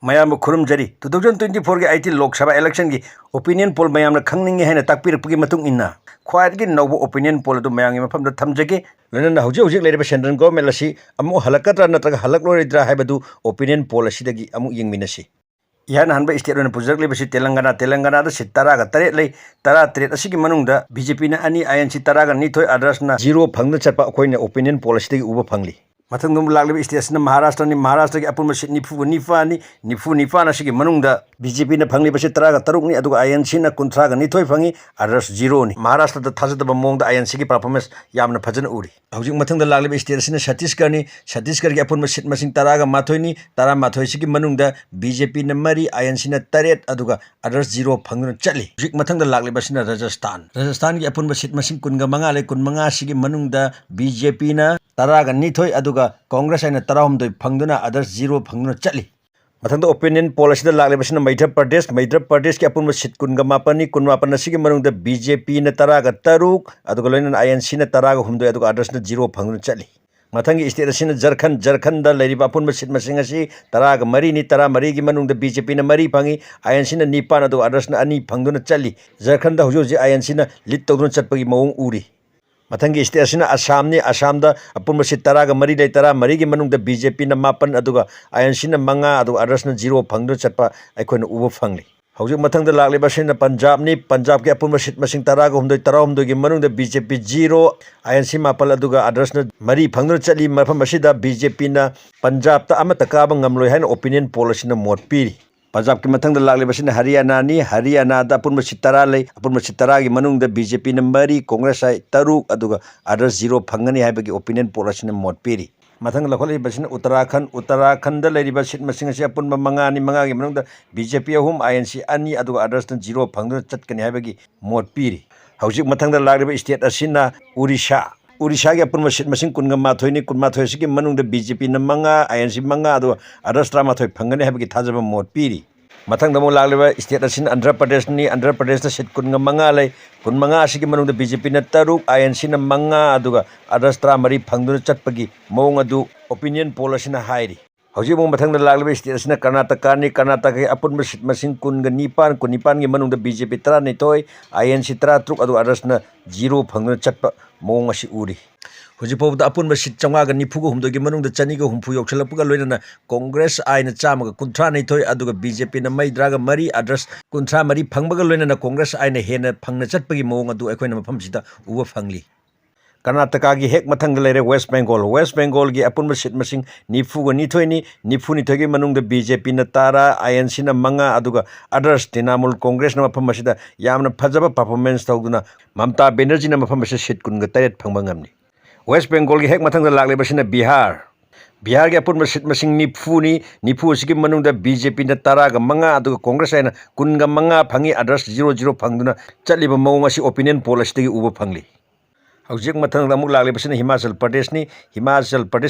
ꯃꯌꯥꯝꯕꯨ ꯈꯨꯔꯨꯝꯖꯔꯤ 2024 ꯒꯤ IT Lok Sabha election ꯒꯤ ओपिनियन पोल ꯃꯌꯥꯝꯅ ꯈꯪꯅꯤꯡꯉꯦ ꯍꯥꯏꯅ ꯇꯥꯛꯄꯤꯔꯛꯄꯒꯤ ꯃꯇꯨꯡ ꯏꯟꯅ ꯈ꯭ꯋꯥꯏꯗꯒꯤ ꯅꯧꯕ ओपिनियन पोल ꯑꯗꯨ ꯃꯌꯥꯝꯒꯤ ꯃꯐꯝꯗ ꯊꯝꯖꯒꯦ ꯂꯣꯏꯅꯅ ꯍꯧꯖꯤꯛ ꯂꯩꯔꯤꯕ ꯁꯦꯟꯇ꯭ꯔꯦꯜ ꯒꯚꯔꯟꯃꯦꯟꯠ ꯑꯁꯤ ꯑꯃꯨꯛ ꯍꯜꯂꯛꯀꯗ꯭ꯔꯥ ꯅꯠꯇ꯭ꯔꯒ ꯍꯜꯂꯛꯂꯣꯏꯗ꯭ꯔꯥ ꯍꯥꯏꯕꯗꯨ ओपिनियन पोल ꯑꯁꯤꯗꯒꯤ ꯑꯃꯨꯛ ꯌꯦꯡꯃꯤꯟꯅꯁꯤ ꯏꯍꯥꯟ ꯍꯥꯟꯕ ꯁ꯭ꯇꯦꯠ ꯑꯣꯏꯅ ꯄꯨꯖꯔꯛꯂꯤꯕꯁꯤ ꯇꯦꯂꯪꯒꯥꯅꯥꯗ ꯁꯤꯠ 13 ꯂꯩ 13 ꯑꯁꯤꯒꯤ ꯃꯅꯨꯡꯗ BJPꯅ 2 INC 12 ꯑꯗꯔꯁꯅ 0 ꯐꯪꯗꯨꯅ ꯆꯠꯄ ꯑꯩꯈꯣꯏꯅ ओपिनियन पोल ꯑꯁꯤꯗꯒꯤ ꯎꯕ ꯐꯪꯂꯤ मथंग लाइव स्टेट महाराष्ट्र की अपुब सीट 94 असिगी मनुंगदा बीजेपी ने फंगली बसे 13 नि अदुगा आईएनसी न 32 फंगी अदर्स 0 नि महाराष्ट्र दा थाजदब मोंग दा आईएनसी की परफॉर्मेंस यामना फजन उरी हौजिक मथंग लाइव स्टेट सिना छत्तीसगढ़ की अपुब सीट मसिंग 13 नि 13 सिगी मनुंगदा बीजेपी न मरी आईएनसी न 13 अदुगा अदर्स 0 फंगन चली हौजिक मथंग लाइव सिना राजस्थान की अपुब सीट मसिंग 15 ले 15 सिगी मनुंगदा बीजेपी न 12 अदुगा कांग्रेस आइना 13 फंगदुना अदर्स 0 फंगदुना चली मथंग ओपिनियन पोल असिदा लागलेबसिना मध्य प्रदेश की अपुब सीट 19 असिगी मनुंगदा बीजेपी न 13 अदुगा लोइना आईएनसी न 13 अदुगा अदर्स न 0 फंगदुना चली मथंग स्टेट असिना झारखंड लैरिबा अपुब सीट मसिंग असि 13 नि 13 की मनुंगदा बीजेपी न 3 फंगी आईएनसी न 9 अदुगा अदर्स न 2 फंगदुना चली झारखंड हौजि आईएनसी न लीड तौदुना चटपगी मौंग उरी मथंग स्टेट असिना असम दा अपुब सीट 13 ले 13 की मनुंगदा बीजेपी न 5 अदुगा आईएनसी न 5 अदुगा अदर्स न 0 फंगदुना चटपा अखोइना उबा फंगली हौजिक मथंग लाइबसिना पंजाब की अपुब सीट मसिंग 13 की मनुंगदा बीजेपी 0 आईएनसी 5 अदुगा अदर्स न 3 फंगदुना चली मफम असिदा बीजेपी न पंजाब ता अमता काबा ngamloi haina ओपिनियन पोल असिना मोट पीरी पंजाब की मथंग लाइबसिना हरियाणा दा अपुब सीट 10 ले अपुब सीट 10 की मनुंगदा बीजेपी न 3 कांग्रेस आई 3 अदुगा अदर्स 0 फंगनी हाइबगी ओपिनियन पोल असिना मोट पीरी मथंग लखोलिबसिना उत्तराखंड लैरिबा सीट मसिंग असि अपुब 5 की मनुंगदा बीजेपी 3 आईएनसी 2 अदुगा अदर्स न 0 फंगदुना चटकनी हाइबगी मोट पीरी हौजिक मथंग लाइब स्टेट असिना उड़ीसा की अपुब सीट मसिंग 15 की मनुंगदा बीजेपी न 5 आईएनसी 5 अदुगा अदर्स 13 फंगनी हाइबगी थाजबा मोट पीरी मथंग लाइव स्टेट असिना आंध्र प्रदेश सीट 15 ले 15 असिगी मनुंगदा बीजेपी न 3 आईएनसी न 5 अदुगा अदर्स 13 फंगदुना चटपगी मौंग अदु ओपिनियन पोल असिना हाइरी हौजिक मथंग लाइव स्टेट असिना कर्नाटका की अपुब सीट मसिंग 19 की मनुंगदा बीजेपी 12 आईएनसी 13 अदुगा अदर्स न 0 फंगदुना चटपा मौंग असि उरी हौजिक अपुब सीट 994 की मनुंगदा 250 यौसलपगा लोइना कांग्रेस आइना 132 अदुगा बीजेपी न 3 अदर्स 53 फंगबगा लोइना कांग्रेस आइना हेना फंगना चटपगी मौंग अदु अखोइना मफमसिदा उबा फंगली कर्नाटका की हेक मथंग लेरे वेस्ट बंगाल की अपुब सीट मसिंग 92 की मनुंगदा बीजेपी न 13 आईएनसी न 5 अदुगा अदर्स तृणमूल कांग्रेस न मफमसिदा यामना फजबा परफॉर्मेंस तौदुना ममता बनर्जी न मफमसिदा सीट 19 फंगबा ngamni वेस्ट बंगाल की हेक मथंग लागलेबसिना बिहार की अपुब सीट मसिंग 90 की मनुंगदा बीजेपी न 15 अदुगा कांग्रेस आइना 15 फंगी अदर्स 0 फंगदुना चटलिबा मौंग असि ओपिनियन पोल असिदगी उबा फंगली हौजिक मथंग अमुक लागलेबसिना हिमाचल प्रदेश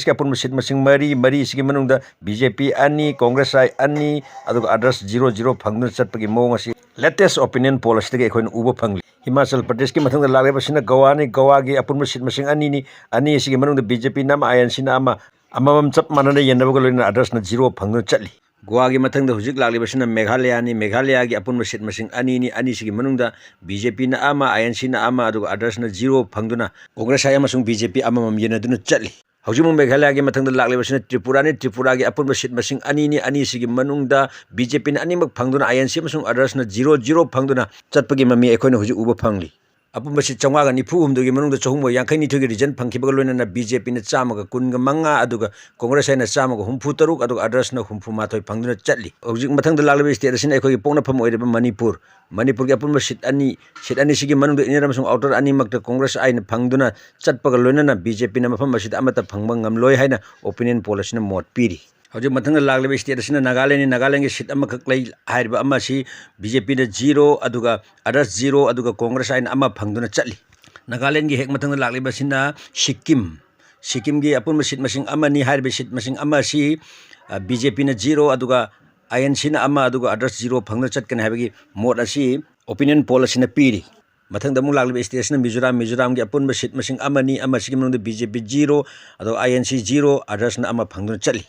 की अपुब सीट मसिंग 3 सिगी मनुंगदा बीजेपी 2 कांग्रेस आई 2 अदुगा अदर्स 0 फंगदुना चटपगी मौंग असि लेटेस्ट ओपिनियन पोल असिदगी अखोइना उबा फंगली हिमाचल प्रदेश की मथंग लागलेबसिना गोवा की अपुब सीट मसिंग 2 सिगी मनुंगदा बीजेपी न आईएनसी न अमम चप मानना येनबगा लोइना अदर्स न 0 फंगदुना चटली गोवा की मथंग हौजिक लागलेबसिना मेघालय की अपुब सीट मसिंग 2 सिगी मनुंगदा बीजेपी न आईएनसी न अदुगा अदर्स न 0 फंगदुना कांग्रेस आई अमसुंग बीजेपी अमम येनदुना चटली हौजिक मेघालय की मथंग लागलेबसिना त्रिपुरा की अपुब सीट मसिंग 2 सिगी मनुंगदा बीजेपी न अनिमक फंगदुना आईएनसी अमसुंग अदर्स न 0 फंगदुना चटपगी ममी अखोइना हौजिक उबा फंगली अपुब सीट 994 की मनुंगदा 352 की रिजन फंखिबगा लोइना बीजेपी न 115 अदुगा कांग्रेस आइना 163 अदुगा अदर्स न 63 फंगदुना चटली हौजिक मथंग लाइव स्टेट असिना अखोइगी पोंगनाफम ओइरेबा मणिपुर की अपुब सीट 2 सिगी मनुंगदा इनर अमसुंग आउटर अनिमकता कांग्रेस आइना फंगदुना चटपगा लोइना बीजेपी न मफम असिदा अमता फंगबा ngamloi haina ओपिनियन पोल असिना मोट पीरी हौजिक मथंग लागलेबा स्टेट असिना नागालैंड की सीट अमखक लै हाइरबा अमासी बीजेपी न 0 अदुगा अदर्स 0 अदुगा कांग्रेस आइना अमा फंगदुना चटली नागालैंड की हेक मथंग लागलेबसिना सिक्किम की अपुब सीट मसिंग 2 हाइरबा सीट मसिंग अमासी बीजेपी न 0 अदुगा आईएनसी न अदुगा अदर्स 0 फंगदुना चटकनी हाइबगी मोट असि ओपिनियन पोल असिना पीरी मथंग दमु लागलेबा स्टेट असिना मिजोराम की अपुब सीट मसिंग 2 सिगी मनुंगदा बीजेपी 0 अदुगा आईएनसी 0 अदर्स न फंगदुना चटली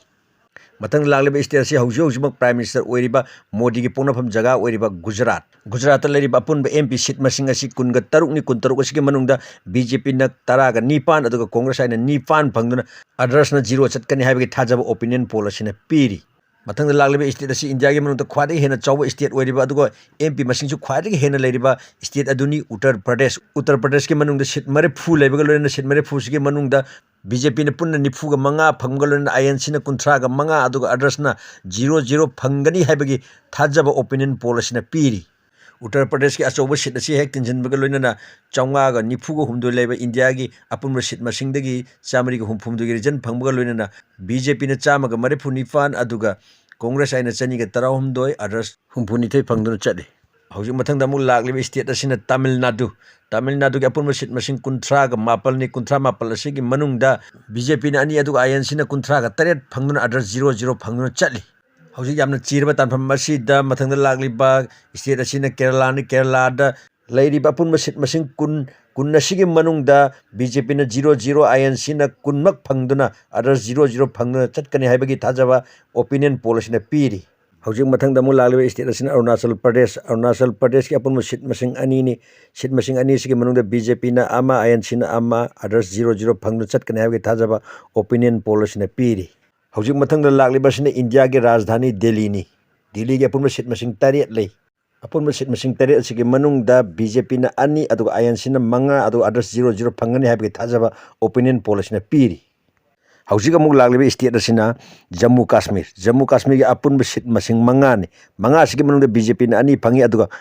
ꯃꯊꯪ ꯂꯥꯛꯂꯤꯕ ꯁ꯭ꯇꯦꯠ ꯑꯁꯤ ꯍꯧꯖꯤꯛꯃꯛ ꯄ꯭ꯔꯥꯏꯝ ꯃꯤꯅꯤꯁꯇꯔ ꯑꯣꯏꯔꯤꯕ ꯃꯣꯗꯤꯒꯤ ꯄꯣꯛꯅꯐꯝ ꯖꯒꯥ ꯑꯣꯏꯔꯤꯕ ꯒꯨꯖꯔꯥꯠꯇ ꯂꯩꯔꯤꯕ ꯑꯄꯨꯟꯕ MP ꯁꯤꯠ ꯃꯁꯤꯡ ꯑꯁꯤ 23ꯅꯤ 23 ꯑꯁꯤꯒꯤ ꯃꯅꯨꯡꯗ BJPꯅ 19 ꯑꯗꯨꯒ ꯀꯣꯡꯒ꯭ꯔꯦꯁ ꯍꯥꯏꯅ 9 ꯐꯪꯗꯨꯅ ꯑꯗꯔꯁꯅ 0 ꯆꯠꯀꯅꯤ ꯍꯥꯏꯕꯒꯤ ꯊꯥꯖꯕ ꯑꯣꯄꯤꯅꯤꯌꯟ ꯄꯣꯜ ꯑꯁꯤꯅ ꯄꯤꯔꯤ ꯃꯊꯪꯗ ꯂꯥꯛꯂꯤꯕ ꯁ꯭ꯇꯦꯠ ꯑꯁꯤ ꯏꯟꯗꯤꯌꯥꯒꯤ ꯃꯅꯨꯡꯗ ꯈ꯭ꯋꯥꯏꯗꯒꯤ ꯍꯦꯟꯅ ꯆꯥꯎꯕ ꯁ꯭ꯇꯦꯠ ꯑꯣꯏꯔꯤꯕ ꯑꯗꯨꯒ MP ꯃꯁꯤꯡꯁꯨ ꯈ꯭ꯋꯥꯏꯗꯒꯤ ꯍꯦꯟꯅ ꯂꯩꯔꯤꯕ ꯁ꯭ꯇꯦꯠ ꯑꯗꯨꯅꯤ ꯎꯠꯇꯔ ꯄ꯭ꯔꯗꯦꯁꯀꯤ ꯃꯅꯨꯡꯗ ꯁꯤꯠ 40 ꯂꯩꯕꯒ ꯂꯣꯏꯅꯅ ꯁꯤꯠ 40ꯁꯤꯒꯤ ꯃꯅꯨꯡꯗ BJPꯅ ꯄꯨꯟꯅ 95 ꯐꯪꯕꯒ ꯂꯣꯏꯅꯅ INCꯅ 35 ꯑꯗꯨꯒ ꯑꯗꯔꯁꯅ 0 ꯐꯪꯒꯅꯤ ꯍꯥꯏꯕꯒꯤ ꯊꯥꯖꯕ ꯑꯣꯄꯤꯅꯤꯌꯟ ꯄꯣꯜ ꯑꯁꯤꯅ ꯄꯤꯔꯤ ꯎꯠꯇꯔ ꯄ꯭ꯔꯗꯦꯁꯀꯤ ꯑꯆꯧꯕ ꯁꯤꯠ ꯑꯁꯤ ꯍꯦꯛ ꯇꯤꯟꯁꯤꯟꯕꯒ ꯂꯣꯏꯅꯅ 993 ꯂꯩꯕ ꯏꯟꯗꯤꯌꯥꯒꯤ ꯑꯄꯨꯟꯕ ꯁꯤꯠ ꯃꯁꯤꯡꯗꯒꯤ 160 ꯔꯤꯖꯟ ꯐꯪꯕꯒ ꯂꯣꯏꯅꯅ BJPꯅ 139 ꯑꯗꯨꯒ ꯀꯣꯡꯒ꯭ꯔꯦꯁ ꯍꯥꯏꯅ 119 ꯑꯗꯔꯁ 62 ꯐꯪꯗꯨꯅ ꯆꯠꯂꯤ ꯍꯧꯖꯤꯛ ꯃꯊꯪꯗ ꯑꯃꯨꯛ ꯂꯥꯛꯂꯤꯕ ꯁ꯭ꯇꯦꯠ ꯑꯁꯤꯅ ꯇꯥꯃꯤꯜ ꯅꯥꯗꯨꯒꯤ ꯑꯄꯨꯟꯕ ꯁꯤꯠ ꯃꯁꯤꯡ 39ꯅꯤ 39 ꯑꯁꯤꯒꯤ ꯃꯅꯨꯡꯗ BJPꯅ 2 ꯑꯗꯨꯒ INCꯅ 38 ꯐꯪꯗꯨꯅ ꯑꯗꯔꯁ 0 ꯐꯪꯗꯨꯅ ꯆꯠꯂꯤ ꯍꯧꯖꯤꯛ ꯌꯥꯝꯅ ꯆꯤꯔꯕ ꯇꯥꯟꯐꯝ ꯑꯁꯤꯗ ꯃꯊꯪꯗ ꯂꯥꯛꯂꯤꯕ ꯁ꯭ꯇꯦꯠ ꯑꯁꯤꯅ ꯀꯦꯔꯂꯥꯗ ꯂꯩꯔꯤꯕ ꯑꯄꯨꯟꯕ ꯁꯤꯠ ꯃꯁꯤꯡ 10 ꯑꯁꯤꯒꯤ ꯃꯅꯨꯡꯗ BJPꯅ 0 INCꯅ 10ꯃꯛ ꯐꯪꯗꯨꯅ ꯑꯗꯔꯁ 0 ꯐꯪꯗꯨꯅ ꯆꯠꯀꯅꯤ ꯍꯥꯏꯕꯒꯤ ꯊꯥꯖꯕ ꯑꯣꯄꯤꯅꯤꯌꯟ ꯄꯣꯜ ꯑꯁꯤꯅ ꯄꯤꯔꯤ ꯍꯧꯖꯤꯛ ꯃꯊꯪꯗ ꯑꯃꯨꯛ ꯂꯥꯛꯂꯤꯕ ꯁ꯭ꯇꯦꯠ ꯑꯁꯤꯅ ꯑꯔꯨꯅꯥꯆꯜ ꯄ꯭ꯔꯗꯦꯁꯀꯤ ꯑꯄꯨꯟꯕ ꯁꯤꯠ ꯃꯁꯤꯡ 2ꯅꯤ ꯁꯤꯠ ꯃꯁꯤꯡ 2 ꯑꯁꯤꯒꯤ ꯃꯅꯨꯡꯗ BJPꯅ 1 INCꯅ 1 ꯑꯗꯔꯁ 0 ꯐꯪꯗꯨꯅ ꯆꯠꯀꯅꯤ ꯍꯥꯏꯕꯒꯤ ꯊꯥꯖꯕ ꯑꯣꯄꯤꯅꯤꯌꯟ ꯄꯣꯜ ꯑꯁꯤꯅ ꯄꯤꯔꯤ ꯍꯧꯖꯤꯛ ꯃꯊꯪꯗ ꯂꯥꯛꯂꯤꯕ ꯑꯁꯤꯅ ꯏꯟꯗꯤꯌꯥꯒꯤ ꯔꯥꯖꯙꯥꯅꯤ ꯗꯦꯜꯂꯤꯒꯤ ꯑꯄꯨꯟꯕ ꯁꯤꯠ ꯃꯁꯤꯡ 8 ꯂꯩ ꯑꯄꯨꯟꯕ ꯁꯤꯠ ꯃꯁꯤꯡ 8 ꯑꯁꯤꯒꯤ ꯃꯅꯨꯡꯗ BJPꯅ 2 ꯑꯗꯨꯒ INCꯅ 5 ꯑꯗꯨꯒ ꯑꯗꯔꯁ 0 ꯐꯪꯒꯅꯤ ꯍꯥꯏꯕꯒꯤ ꯊꯥꯖꯕ ꯑꯣꯄꯤꯅꯤꯌꯟ ꯄꯣꯜ ꯑꯁꯤꯅ ꯄꯤꯔꯤ ꯍꯧꯖꯤꯛ ꯑꯃꯨꯛ ꯂꯥꯛꯂꯤꯕ ꯁ꯭ꯇꯦꯠ ꯑꯁꯤꯅ ꯖꯝꯃꯨ ꯀꯥꯁꯃꯤꯔꯒꯤ ꯑꯄꯨꯟꯕ ꯁꯤꯠ ꯃꯁꯤꯡ 5ꯅꯤ 5 ꯑꯁꯤꯒꯤ ꯃꯅꯨꯡꯗ BJPꯅ 2 ꯐꯪꯏ ꯑꯗꯨꯒ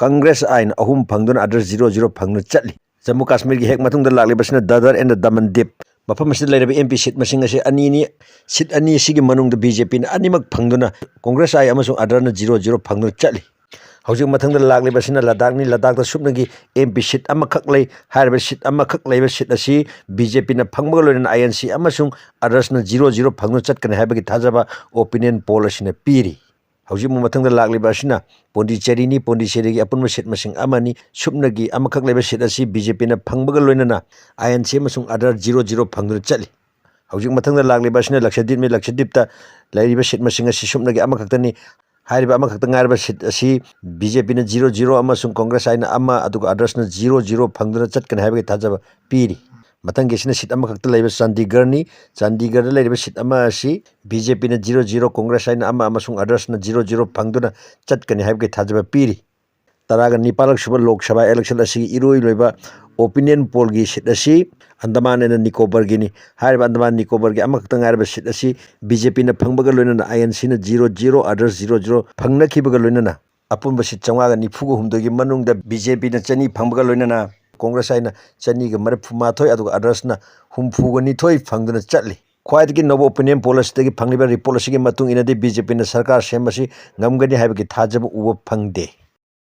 ꯀꯪꯒ꯭ꯔꯦꯁ ꯑꯥꯏꯅ 3 ꯐꯪꯗꯨꯅ ꯑꯗꯔꯁ 0 ꯐꯪꯗꯨꯅ ꯆꯠꯂꯤ ꯖꯝꯃꯨ ꯀꯥꯁꯃꯤꯔꯒꯤ ꯍꯦꯛ ꯃꯇꯨꯡꯗ ꯂꯥꯛꯂꯤꯕ ꯑꯁꯤꯅ ꯗꯗꯔ ꯑꯦꯟ ꯗꯃꯟ ꯗꯤꯞ ꯃꯐꯝ ꯑꯁꯤꯗ ꯂꯩꯔꯤꯕ MP ꯁꯤꯠ ꯃꯁꯤꯡ ꯑꯁꯤ 2ꯅꯤ ꯁꯤꯠ 2 ꯑꯁꯤꯒꯤ ꯃꯅꯨꯡꯗ BJPꯅ 2ꯃꯛ ꯐꯪꯗꯨꯅ ꯀꯣꯡꯒ꯭ꯔꯦꯁ ꯑꯥꯏ ꯑꯃꯁꯨꯡ ꯑꯗꯔꯅ 0 ꯐꯪꯗꯨꯅ ꯆꯠꯂꯤ ꯍꯧꯖꯤꯛ ꯃꯊꯪꯗ ꯂꯥꯛꯂꯤꯕ ꯑꯁꯤꯅ ꯂꯗꯥꯛꯇ ꯁꯨꯞꯅꯒꯤ MP ꯁꯤꯠ ꯑꯃꯈꯛ ꯂꯩ ꯍꯥꯏꯔꯤꯕ ꯁꯤꯠ ꯑꯃꯈꯛ ꯂꯩꯕ ꯁꯤꯠ ꯑꯁꯤ BJPꯅ ꯐꯪꯕꯒ ꯂꯣꯏꯅꯅ INC ꯑꯃꯁꯨꯡ ꯑꯗꯔꯁꯅ 0 ꯐꯪꯗꯨꯅ ꯆꯠꯀꯅꯤ ꯍꯥꯏꯕꯒꯤ ꯊꯥꯖꯕ ꯑꯣꯄꯤꯅꯤꯌꯟ ꯄꯣꯜ ꯑꯁꯤꯅ ꯄꯤꯔꯤ ꯍꯧꯖꯤꯛ ꯃꯊꯪꯗ ꯂꯥꯛꯂꯤꯕ ꯑꯁꯤꯅ ꯄꯣꯟꯗꯤꯆꯦꯔꯤꯒꯤ ꯑꯄꯨꯟꯕ ꯁꯤꯠ ꯃꯁꯤꯡ 1ꯅꯤ ꯁꯨꯞꯅꯒꯤ ꯑꯃꯈꯛ ꯂꯩꯕ ꯁꯤꯠ ꯑꯁꯤ BJPꯅ ꯐꯪꯕꯒ ꯂꯣꯏꯅꯅ INC ꯑꯃꯁꯨꯡ ꯑꯗꯔ 0 ꯐꯪꯗꯨꯅ ꯆꯠꯂꯤ ꯍꯧꯖꯤꯛ ꯃꯊꯪꯗ ꯂꯥꯛꯂꯤꯕ ꯑꯁꯤꯅ ꯂꯛꯁꯗꯤꯞꯇ ꯂꯩꯔꯤꯕ ꯁꯤꯠ ꯃꯁꯤꯡ ꯑꯁꯤ ꯁꯨꯞꯅꯒꯤ ꯑꯃꯈꯛꯇꯅꯤ ꯍꯥꯏꯔꯤꯕ ꯑꯃꯈꯛꯇ ꯉꯥꯏꯔꯕ ꯁꯤꯠ ꯑꯁꯤ BJPꯅ 0 ꯑꯃꯁꯨꯡ ꯀꯣꯡꯒ꯭ꯔꯦꯁ ꯍꯥꯏꯅ 1 ꯑꯗꯨꯒ ꯑꯗꯔꯁꯅ 0 ꯐꯪꯗꯨꯅ ꯆꯠꯀꯅꯤ ꯍꯥꯏꯕꯒꯤ ꯊꯥꯖꯕ ꯄꯤꯔꯤ ꯃꯊꯪꯒꯤ ꯑꯁꯤꯅ ꯁꯤꯠ ꯑꯃꯈꯛꯇ ꯂꯩꯕ ꯆꯥꯟꯗꯤꯒꯔꯗ ꯂꯩꯔꯤꯕ ꯁꯤꯠ ꯑꯃ ꯑꯁꯤ BJPꯅ 0 ꯀꯣꯡꯒ꯭ꯔꯦꯁ ꯍꯥꯏꯅ 1 ꯑꯃꯁꯨꯡ ꯑꯗꯔꯁꯅ 0 ꯐꯪꯗꯨꯅ ꯆꯠꯀꯅꯤ ꯍꯥꯏꯕꯒꯤ ꯊꯥꯖꯕ ꯄꯤꯔꯤ 19ꯔꯛ ꯁꯨꯕ ꯂꯣꯛ ꯁꯚꯥ ꯏꯂꯦꯛꯁꯟ ꯑꯁꯤꯒꯤ ꯏꯔꯣꯏ-ꯂꯣꯏꯕ ꯑꯣꯄꯤꯅꯤꯌꯟ ꯄꯣꯜꯒꯤ ꯁꯤꯠ ꯑꯁꯤ ꯑꯟꯗꯃꯥꯟ ꯑꯦꯟ ꯅꯤꯀꯣꯕꯔꯒꯤꯅꯤ ꯍꯥꯏꯔꯤꯕ ꯑꯟꯗꯃꯥꯟ ꯅꯤꯀꯣꯕꯔꯒꯤ ꯑꯃꯈꯛꯇ ꯉꯥꯏꯔꯕ ꯁꯤꯠ ꯑꯁꯤ BJPꯅ ꯐꯪꯕꯒ ꯂꯣꯏꯅꯅ INCꯅ 0 ꯑꯗꯔꯁ 0 ꯐꯪꯅꯈꯤꯕꯒ ꯂꯣꯏꯅꯅ ꯑꯄꯨꯟꯕ ꯁꯤꯠ 993ꯒꯤ ꯃꯅꯨꯡꯗ BJPꯅ 200 ꯐꯪꯕꯒ ꯂꯣꯏꯅꯅ ꯀꯣꯡꯒ꯭ꯔꯦꯁ ꯍꯥꯏꯅ 232 ꯑꯗꯨꯒ ꯑꯗꯔꯁꯅ 62 ꯐꯪꯗꯨꯅ ꯆꯠꯂꯤ ꯈ꯭ꯋꯥꯏꯗꯒꯤ ꯅꯧꯕ ꯑꯣꯄꯤꯅꯤꯌꯟ ꯄꯣꯜ ꯑꯁꯤꯗꯒꯤ ꯐꯪꯂꯤꯕ ꯔꯤꯄꯣꯔꯠ ꯑꯁꯤꯒꯤ ꯃꯇꯨꯡ ꯏꯟꯅꯗꯤ BJPꯅ ꯁꯔꯀꯥꯔ ꯁꯦꯝꯕꯁꯤ ꯉꯝꯒꯅꯤ ꯍꯥꯏꯕꯒꯤ ꯊꯥꯖꯕ ꯎꯕ ꯐꯪꯗꯦ